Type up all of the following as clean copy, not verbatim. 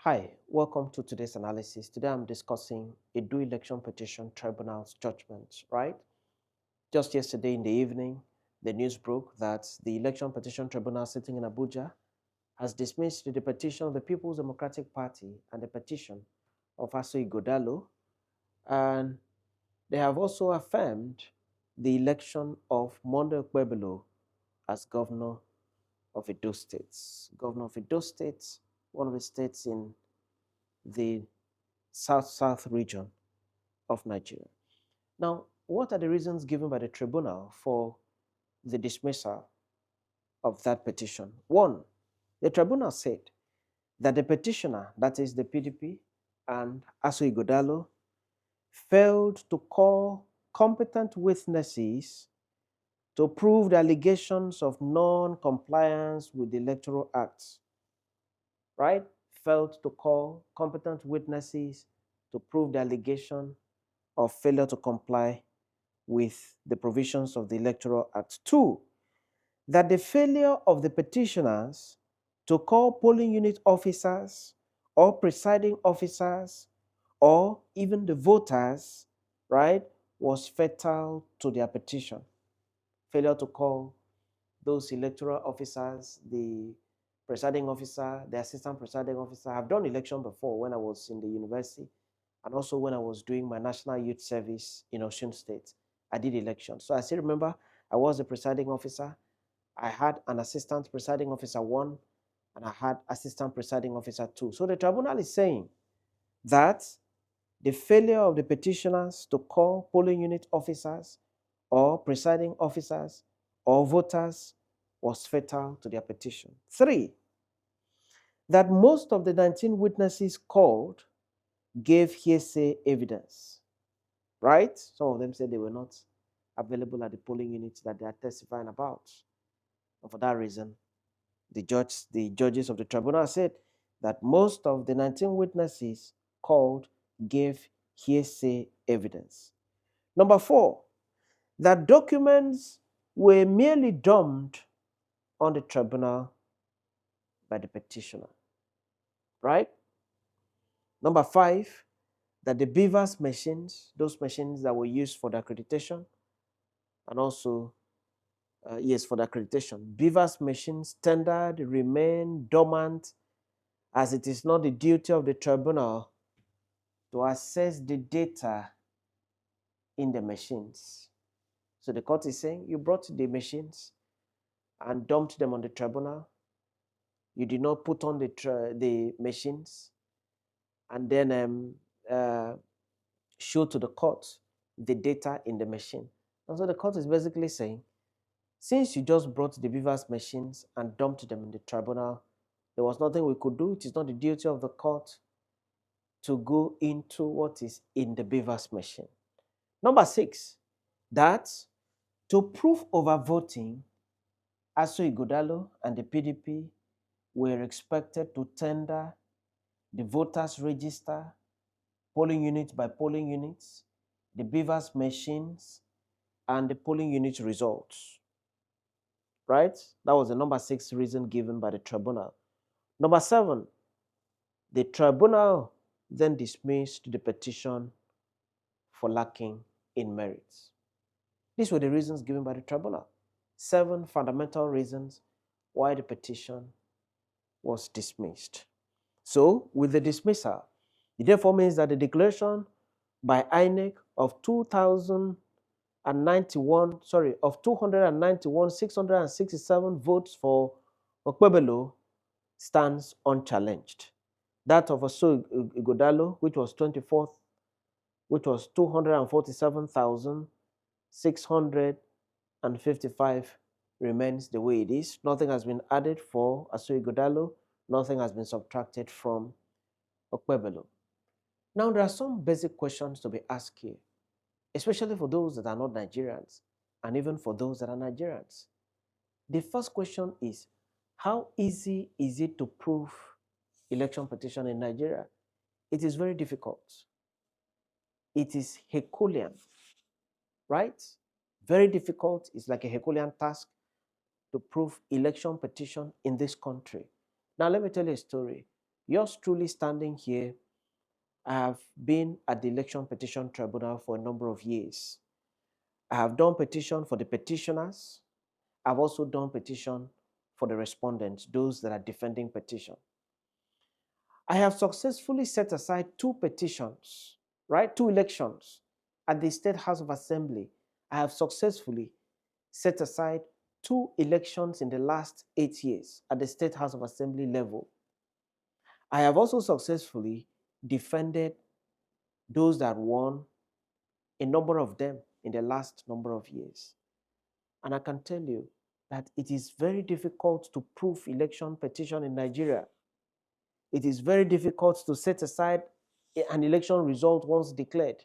Hi, welcome to today's analysis. Today I'm discussing Edo Election Petition Tribunal's judgment, right? Just yesterday in the evening, the news broke that the Election Petition Tribunal sitting in Abuja has dismissed the petition of the People's Democratic Party and the petition of Asue Ighodalo, and they have also affirmed the election of Monday Okpebholo as governor of Edo State. Governor of Edo State, one of the states in the south region of Nigeria. Now, what are the reasons given by the tribunal for the dismissal of that petition? One, the tribunal said that the petitioner, that is the PDP and Asue Ighodalo, failed to call competent witnesses to prove the allegations of non-compliance with the Electoral Act, right? Failed to call competent witnesses to prove the allegation of failure to comply with the provisions of the Electoral Act. Two, that the failure of the petitioners to call polling unit officers or presiding officers or even the voters, right, was fatal to their petition. Failure to call those electoral officers, the presiding officer, the assistant presiding officer. I've done election before when I was in the university and also when I was doing my national youth service in Osun State. I did election. So I still remember I was the presiding officer. I had an assistant presiding officer 1 and I had assistant presiding officer 2. So the tribunal is saying that the failure of the petitioners to call polling unit officers or presiding officers or voters was fatal to their petition. 3, that most of the 19 witnesses called gave hearsay evidence, right? Some of them said they were not available at the polling units that they are testifying about. And for that reason, the judges of the tribunal said that most of the 19 witnesses called gave hearsay evidence. Number 4, that documents were merely dumped on the tribunal by the petitioner, right? Number 5, that the beavers machines, those machines that were used for the accreditation, and also, yes, for the accreditation, beavers machines tendered remain dormant as it is not the duty of the tribunal to assess the data in the machines. So the court is saying you brought the machines and dumped them on the tribunal. You did not put on the machines and then show to the court the data in the machine. And so the court is basically saying, since you just brought the beavers machines and dumped them in the tribunal, there was nothing we could do. It is not the duty of the court to go into what is in the beavers machine. Number 6, that to prove overvoting, Asue Ighodalo and the PDP were expected to tender the voters register, polling unit by polling units, the beavers machines, and the polling unit results. Right? That was the number 6 reason given by the tribunal. Number 7, the tribunal then dismissed the petition for lacking in merits. These were the reasons given by the tribunal. 7 fundamental reasons why the petition was dismissed. So, with the dismissal, it therefore means that the declaration by INEC of 291,667 votes for Okpebholo stands unchallenged. That of Asue Ighodalo, which was 24th, which was 247,655, remains the way it is. Nothing has been added for Asue Ighodalo. Nothing has been subtracted from Okpebholo. Now, there are some basic questions to be asked here, especially for those that are not Nigerians, and even for those that are Nigerians. The first question is, how easy is it to prove election petition in Nigeria? It is very difficult. It is Herculean, right? Very difficult. It's like a Herculean task to prove election petition in this country. Now, let me tell you a story. Yours truly standing here, I have been at the Election Petition Tribunal for a number of years. I have done petition for the petitioners. I've also done petition for the respondents, those that are defending petition. I have successfully set aside two petitions, right? Two elections at the State House of Assembly. I have successfully set aside two elections in the last 8 years at the State House of Assembly level. I have also successfully defended those that won, a number of them in the last number of years. And I can tell you that it is very difficult to prove election petition in Nigeria. It is very difficult to set aside an election result once declared.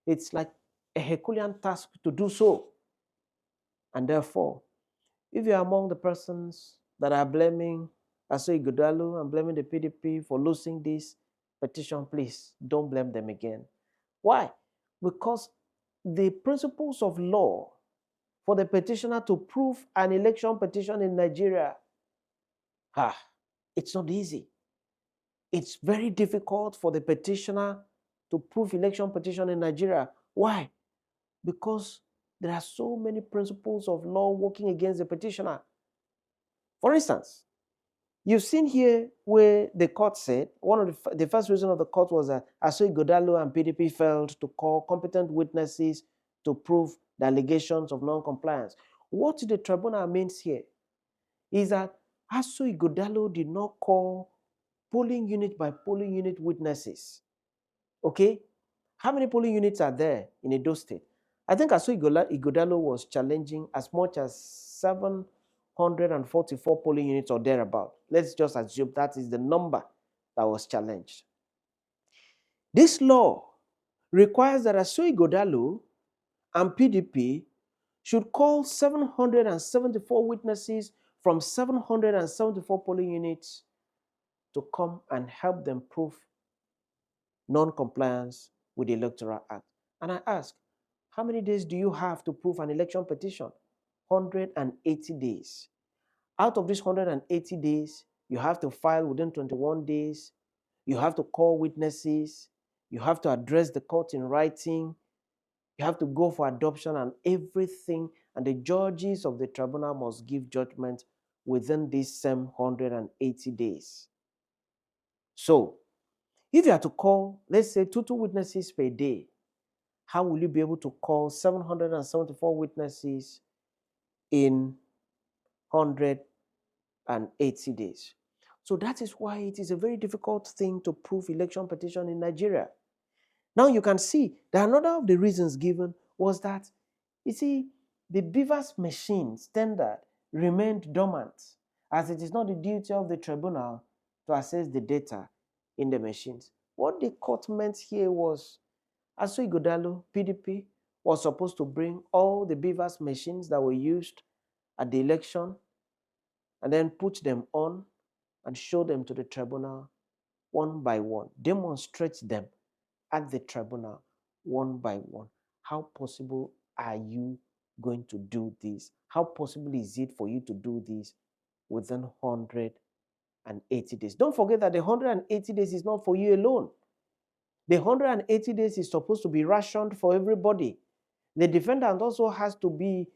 It's like a Herculean task to do so. And therefore, if you're among the persons that are blaming Asue Ighodalo and blaming the PDP for losing this petition, please don't blame them again. Why? Because the principles of law for the petitioner to prove an election petition in Nigeria, it's not easy. It's very difficult for the petitioner to prove election petition in Nigeria. Why? Because there are so many principles of law working against the petitioner. For instance, you've seen here where the court said, one of the first reason of the court was that Asue Ighodalo and PDP failed to call competent witnesses to prove the allegations of non-compliance. What the tribunal means here is that Asue Ighodalo did not call polling unit by polling unit witnesses. Okay? How many polling units are there in Edo State? I think Asue Ighodalo was challenging as much as 744 polling units or thereabout. Let's just assume that is the number that was challenged. This law requires that Asue Ighodalo and PDP should call 774 witnesses from 774 polling units to come and help them prove non-compliance with the Electoral Act. And I ask, how many days do you have to prove an election petition? 180 days. Out of these 180 days, you have to file within 21 days. You have to call witnesses. You have to address the court in writing. You have to go for adoption and everything. And the judges of the tribunal must give judgment within these same 180 days. So, if you are to call, let's say, two witnesses per day, how will you be able to call 774 witnesses in 180 days? So that is why it is a very difficult thing to prove election petition in Nigeria. Now you can see that another of the reasons given was that, you see, the BVAS machine standard remained dormant, as it is not the duty of the tribunal to access the data in the machines. What the court meant here was Asue Ighodalo, PDP, was supposed to bring all the BVAS machines that were used at the election and then put them on and show them to the tribunal one by one, demonstrate them at the tribunal one by one. How possible are you going to do this? How possible is it for you to do this within 180 days? Don't forget that the 180 days is not for you alone. The 180 days is supposed to be rationed for everybody. The defendant also has to be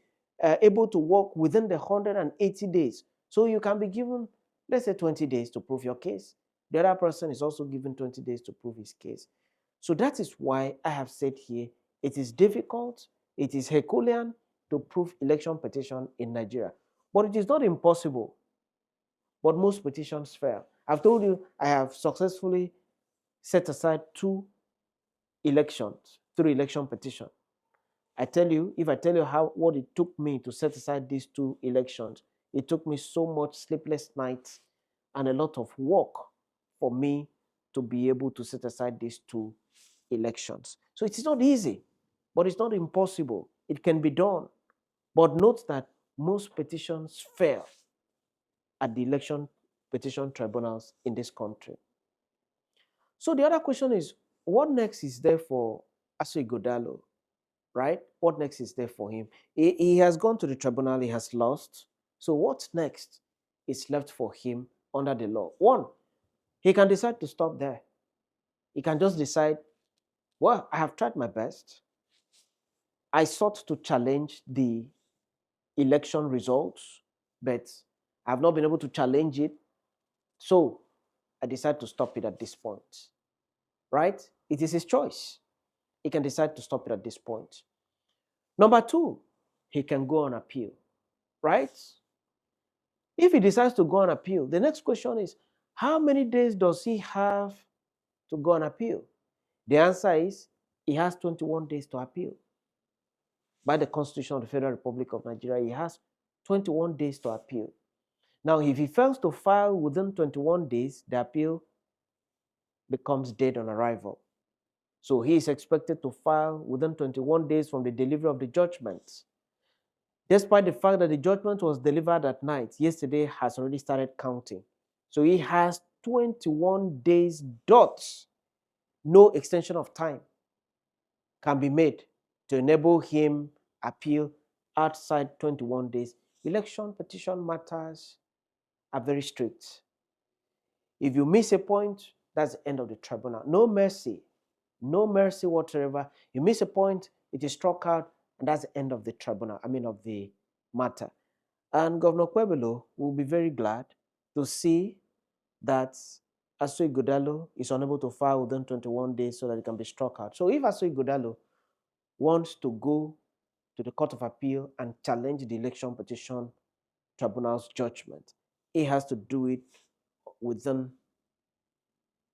able to work within the 180 days. So you can be given, let's say, 20 days to prove your case. The other person is also given 20 days to prove his case. So that is why I have said here, it is difficult, it is Herculean to prove election petition in Nigeria. But it is not impossible. But most petitions fail. I've told you I have successfully set aside two elections through election petition. I tell you, if I tell you what it took me to set aside these two elections, it took me so much sleepless nights and a lot of work for me to be able to set aside these two elections. So it's not easy, but it's not impossible. It can be done. But note that most petitions fail at the election petition tribunals in this country. So the other question is, what next is there for Asue Ighodalo, right? What next is there for him? He has gone to the tribunal, he has lost. So what next is left for him under the law? One, He can decide to stop there. He can just decide, well, I have tried my best. I sought to challenge the election results, but I have not been able to challenge it. So I decide to stop it at this point. Right? It is his choice. He can decide to stop it at this point. Number two, he can go on appeal. Right? If he decides to go on appeal, the next question is, how many days does he have to go on appeal? The answer is, he has 21 days to appeal. By the Constitution of the Federal Republic of Nigeria, he has 21 days to appeal. Now, if he fails to file within 21 days, the appeal becomes dead on arrival. So he is expected to file within 21 days from the delivery of the judgment. Despite the fact that the judgment was delivered at night, yesterday has already started counting. So he has 21 days dots. No extension of time can be made to enable him appeal outside 21 days. Election petition matters are very strict. If you miss a point, that's the end of the tribunal. No mercy whatsoever. You miss a point, it is struck out, and that's the end of the tribunal, of the matter. And Governor Kwebelo will be very glad to see that Asue Ighodalo is unable to file within 21 days so that it can be struck out. So if Asue Ighodalo wants to go to the Court of Appeal and challenge the Election Petition Tribunal's judgment, he has to do it within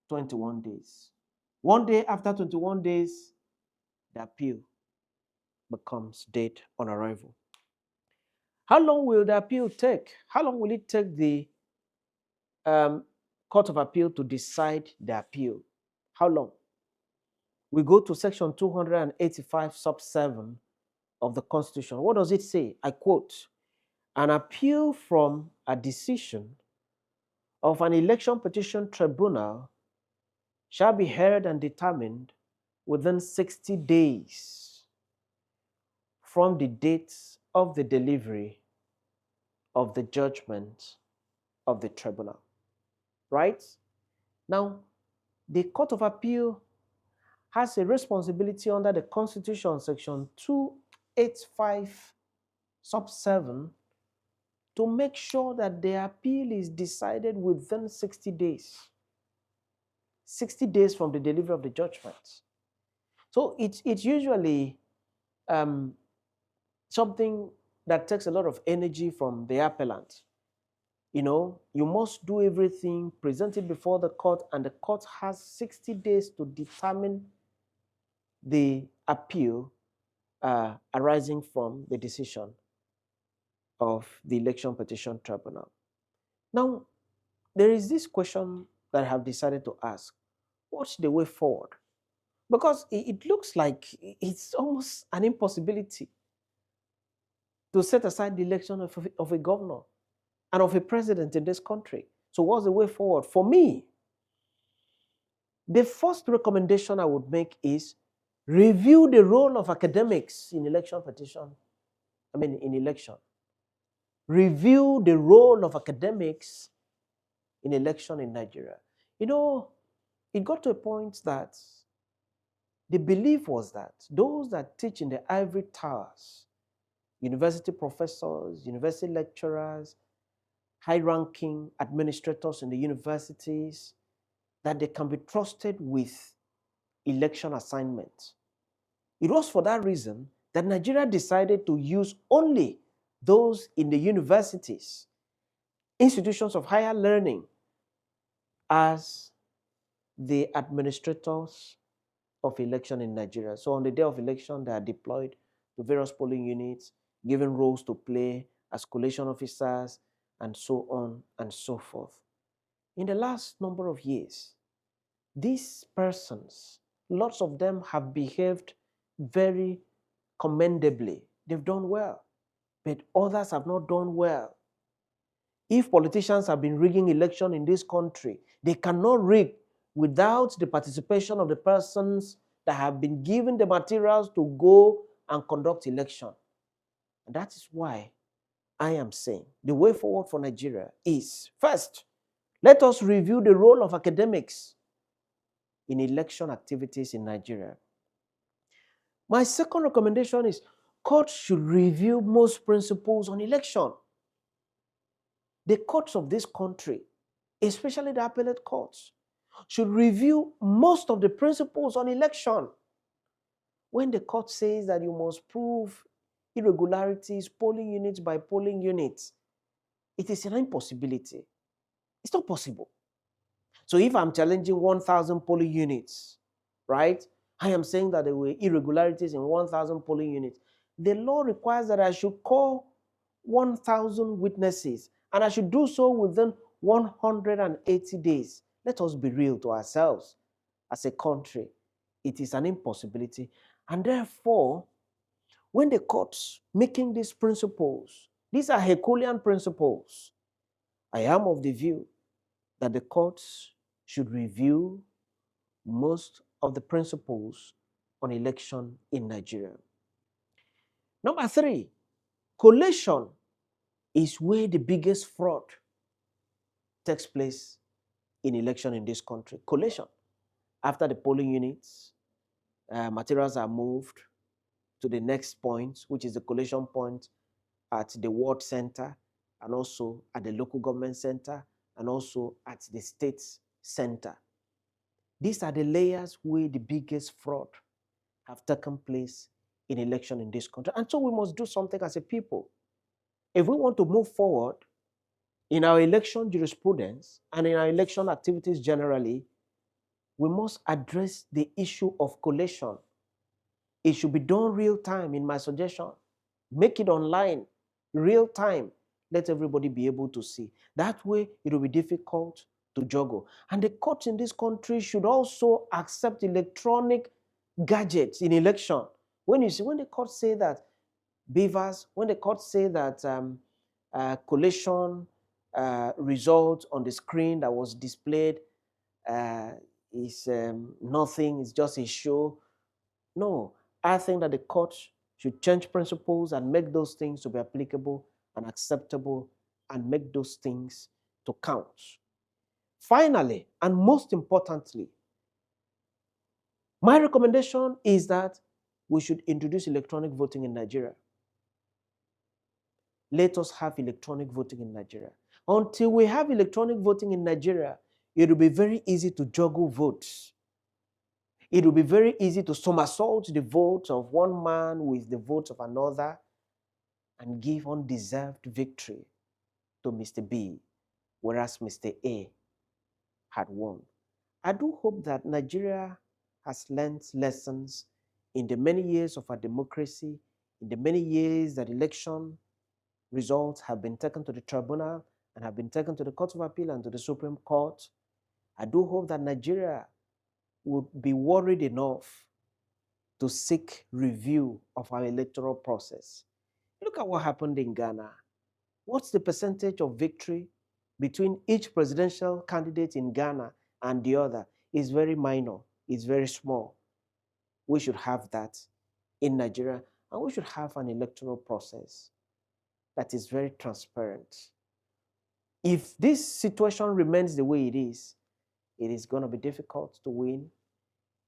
21 days. One day after 21 days, the appeal becomes dead on arrival. How long will the appeal take? How long will it take the Court of Appeal to decide the appeal? How long? We go to section 285 sub 7 of the Constitution. What does it say? I quote, "An appeal from a decision of an election petition tribunal shall be heard and determined within 60 days from the date of the delivery of the judgment of the tribunal." Right? Now, the Court of Appeal has a responsibility under the Constitution, section 285 sub 7, to make sure that the appeal is decided within 60 days. 60 days from the delivery of the judgment. So it's usually something that takes a lot of energy from the appellant. You must do everything, present it before the court, and the court has 60 days to determine the appeal arising from the decision of the Election Petition Tribunal. Now, there is this question that I have decided to ask. What's the way forward? Because it looks like it's almost an impossibility to set aside the election of a governor and of a president in this country. So what's the way forward? For me, the first recommendation I would make is review the role of academics in election. Review the role of academics in election in Nigeria. It got to a point that the belief was that those that teach in the ivory towers, university professors, university lecturers, high-ranking administrators in the universities, that they can be trusted with election assignments. It was for that reason that Nigeria decided to use only those in the universities, institutions of higher learning, as the administrators of election in Nigeria. So on the day of election, they are deployed to various polling units, given roles to play as collation officers, and so on and so forth. In the last number of years, these persons, lots of them have behaved very commendably. They've done well, but others have not done well. If politicians have been rigging election in this country, they cannot rig without the participation of the persons that have been given the materials to go and conduct election. And that is why I am saying the way forward for Nigeria is, first, Let us review the role of academics in election activities in Nigeria. My second recommendation is courts should review most principles on election. The courts of this country, especially the appellate courts, should review most of the principles on election. When the court says that you must prove irregularities polling units by polling units, it is an impossibility. It's not possible. So if I'm challenging 1,000 polling units, right, I am saying that there were irregularities in 1,000 polling units. The law requires that I should call 1,000 witnesses, and I should do so within 180 days. Let us be real to ourselves as a country. It is an impossibility. And therefore, when the courts making these principles, these are Herculean principles, I am of the view that the courts should review most of the principles on election in Nigeria. Number 3, collation is where the biggest fraud takes place in election in this country. Collation. After the polling units, materials are moved to the next point, which is the collation point at the ward center, and also at the local government center, and also at the state center. These are the layers where the biggest fraud have taken place in election in this country. And so we must do something as a people. If we want to move forward in our election jurisprudence and in our election activities generally, we must address the issue of collation. It should be done real time, in my suggestion. Make it online, real time. Let everybody be able to see. That way, it will be difficult to juggle. And the courts in this country should also accept electronic gadgets in election. When the courts say that beavers, when the courts say that collation result on the screen that was displayed is nothing, it's just a show. No, I think that the courts should change principles and make those things to be applicable and acceptable and make those things to count. Finally, and most importantly, my recommendation is that we should introduce electronic voting in Nigeria. Let us have electronic voting in Nigeria. Until we have electronic voting in Nigeria, it will be very easy to juggle votes. It will be very easy to somersault the votes of one man with the votes of another and give undeserved victory to Mr. B, whereas Mr. A had won. I do hope that Nigeria has learned lessons in the many years of our democracy, in the many years that election results have been taken to the tribunal and have been taken to the Court of Appeal and to the Supreme Court. I do hope that Nigeria would be worried enough to seek review of our electoral process. Look at what happened in Ghana. What's the percentage of victory between each presidential candidate in Ghana and the other? Is very minor, it's very small. We should have that in Nigeria, and we should have an electoral process that is very transparent. If this situation remains the way it is going to be difficult to win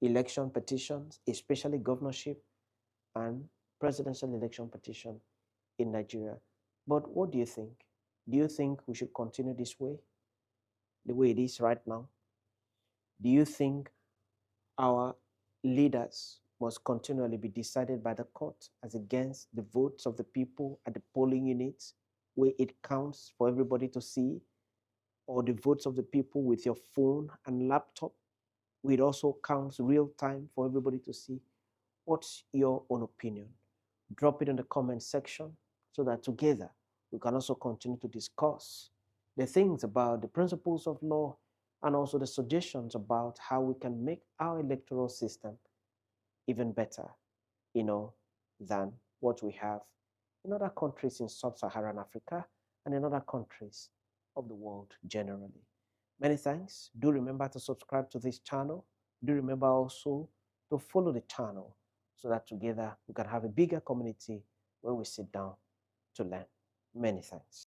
election petitions, especially governorship and presidential election petition in Nigeria. But what do you think? Do you think we should continue this way, the way it is right now? Do you think our leaders must continually be decided by the court as against the votes of the people at the polling units, where it counts for everybody to see, or the votes of the people with your phone and laptop, where it also counts real time for everybody to see? What's your own opinion? Drop it in the comment section so that together we can also continue to discuss the things about the principles of law and also the suggestions about how we can make our electoral system even better, than what we have in other countries in sub-Saharan Africa and in other countries of the world generally. Many thanks. Do remember to subscribe to this channel. Do remember also to follow the channel so that together we can have a bigger community where we sit down to learn. Many thanks.